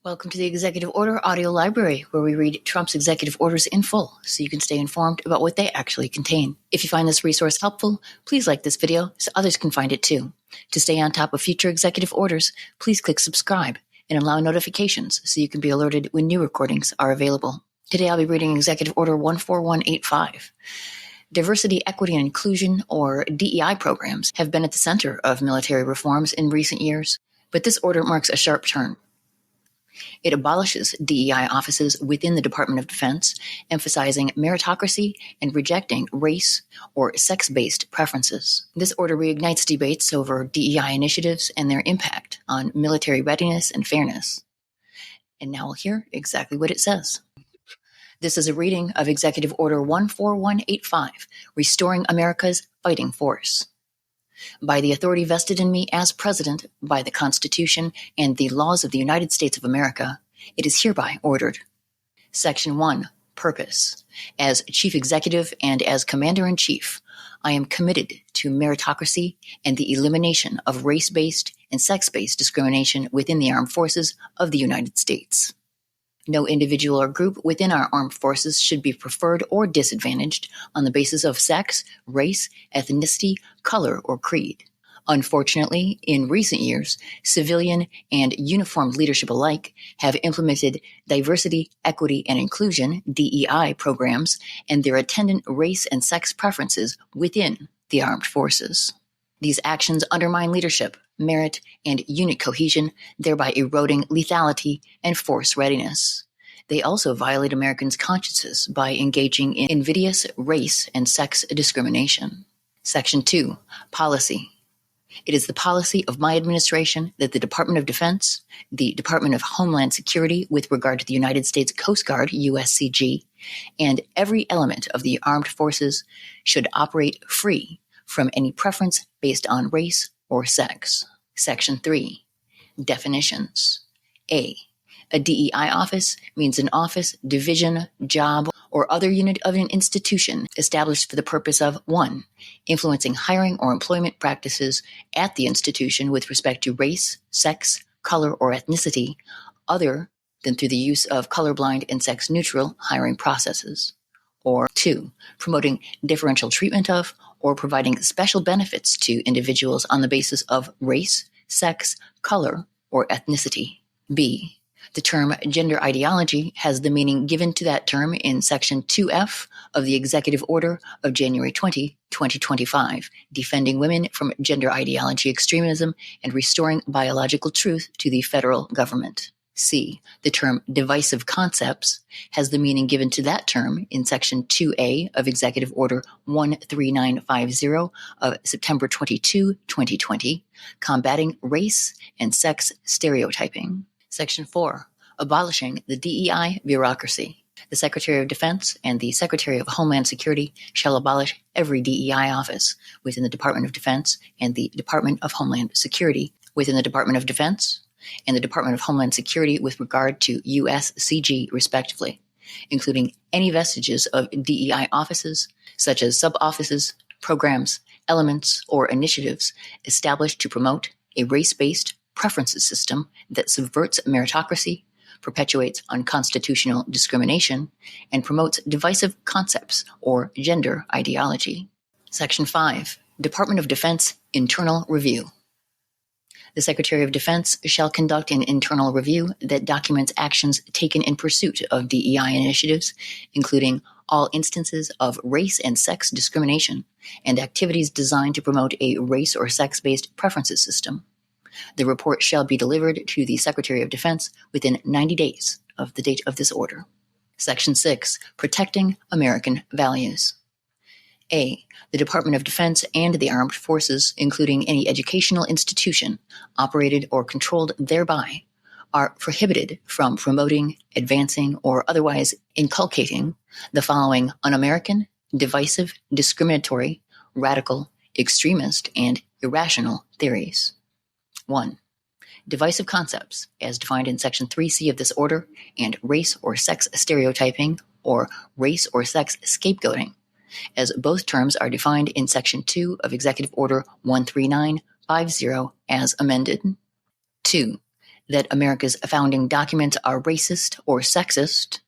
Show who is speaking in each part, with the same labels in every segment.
Speaker 1: Welcome to the Executive Order Audio Library, where we read Trump's executive orders in full so you can stay informed about what they actually contain. If you find this resource helpful, please like this video so others can find it too. To stay on top of future executive orders, please click subscribe and allow notifications so you can be alerted when new recordings are available. Today I'll be reading Executive Order 14185. Diversity, equity, and inclusion, or DEI programs, have been at the center of military reforms in recent years, but this order marks a sharp turn. It abolishes DEI offices within the Department of Defense, emphasizing meritocracy and rejecting race or sex-based preferences. This order reignites debates over DEI initiatives and their impact on military readiness and fairness. And now we'll hear exactly what it says. This is a reading of Executive Order 14185, Restoring America's Fighting Force. By the authority vested in me as President by the Constitution and the laws of the United States of America, it is hereby ordered. Section 1. Purpose. As Chief Executive and as Commander-in-Chief, I am committed to meritocracy and the elimination of race-based and sex-based discrimination within the armed forces of the United States. No individual or group within our armed forces should be preferred or disadvantaged on the basis of sex, race, ethnicity, color, or creed. Unfortunately, in recent years, civilian and uniformed leadership alike have implemented diversity, equity, and inclusion (DEI) programs and their attendant race and sex preferences within the armed forces. These actions undermine leadership, merit, and unit cohesion, thereby eroding lethality and force readiness. They also violate Americans' consciences by engaging in invidious race and sex discrimination. Section 2. Policy. It is the policy of my administration that the Department of Defense, the Department of Homeland Security with regard to the United States Coast Guard, USCG, and every element of the armed forces should operate free from any preference based on race or sex. Section 3. Definitions. A DEI office means an office, division, job, or other unit of an institution established for the purpose of 1. Influencing hiring or employment practices at the institution with respect to race, sex, color, or ethnicity, other than through the use of colorblind and sex-neutral hiring processes. Or 2. Promoting differential treatment of or providing special benefits to individuals on the basis of race, sex, color, or ethnicity. B. The term gender ideology has the meaning given to that term in Section 2F of the Executive Order of January 20, 2025, defending women from gender ideology extremism and restoring biological truth to the federal government. C. The term divisive concepts has the meaning given to that term in Section 2A of Executive Order 13950 of September 22, 2020, combating race and sex stereotyping. Section 4. Abolishing the DEI bureaucracy. The Secretary of Defense and the Secretary of Homeland Security shall abolish every DEI office within the Department of Defense and the Department of Homeland Security within the Department of Defense and the Department of Homeland Security with regard to USCG, respectively, including any vestiges of DEI offices, such as sub-offices, programs, elements, or initiatives established to promote a race-based preferences system that subverts meritocracy, perpetuates unconstitutional discrimination, and promotes divisive concepts or gender ideology. Section 5. Department of Defense Internal Review. The Secretary of Defense shall conduct an internal review that documents actions taken in pursuit of DEI initiatives, including all instances of race and sex discrimination and activities designed to promote a race or sex-based preferences system. The report shall be delivered to the Secretary of Defense within 90 days of the date of this order. Section 6. Protecting American Values. A. The Department of Defense and the Armed Forces, including any educational institution, operated or controlled thereby, are prohibited from promoting, advancing, or otherwise inculcating the following un-American, divisive, discriminatory, radical, extremist, and irrational theories. 1. Divisive concepts, as defined in Section 3C of this order, and race or sex stereotyping, or race or sex scapegoating, as both terms are defined in Section 2 of Executive Order 13950 as amended. 2. that America's founding documents are racist or sexist,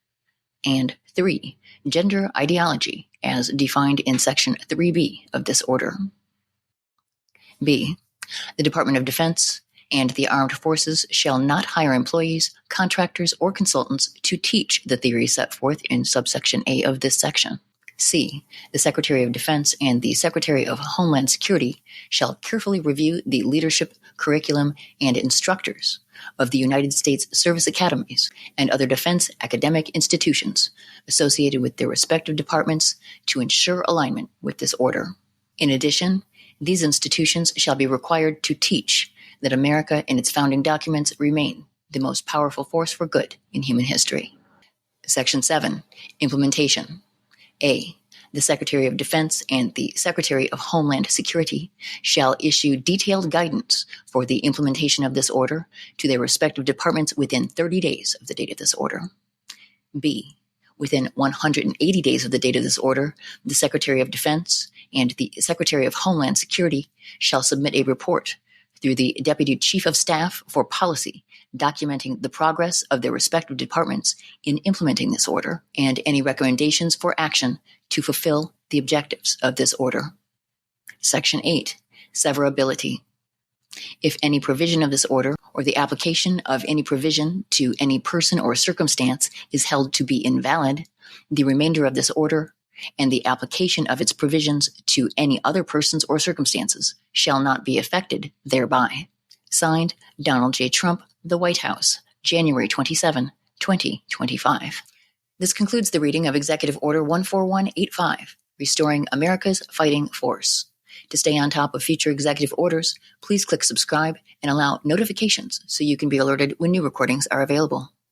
Speaker 1: and 3, gender ideology as defined in Section 3B of this order. B, the Department of Defense and the Armed Forces shall not hire employees, contractors, or consultants to teach the theories set forth in subsection A of this section. C, the Secretary of Defense and the Secretary of Homeland Security shall carefully review the leadership, curriculum, and instructors of the United States Service Academies and other defense academic institutions associated with their respective departments to ensure alignment with this order. In addition, these institutions shall be required to teach that America and its founding documents remain the most powerful force for good in human history. Section 7, Implementation. A, the Secretary of Defense and the Secretary of Homeland Security shall issue detailed guidance for the implementation of this order to their respective departments within 30 days of the date of this order. B, within 180 days of the date of this order, the Secretary of Defense and the Secretary of Homeland Security shall submit a report through the Deputy Chief of Staff for Policy documenting the progress of their respective departments in implementing this order and any recommendations for action to fulfill the objectives of this order. Section 8, Severability. If any provision of this order or the application of any provision to any person or circumstance is held to be invalid, the remainder of this order and the application of its provisions to any other persons or circumstances shall not be affected thereby. Signed, Donald J. Trump, The White House, January 27, 2025. This concludes the reading of Executive Order 14185, Restoring America's Fighting Force. To stay on top of future executive orders, please click subscribe and allow notifications so you can be alerted when new recordings are available.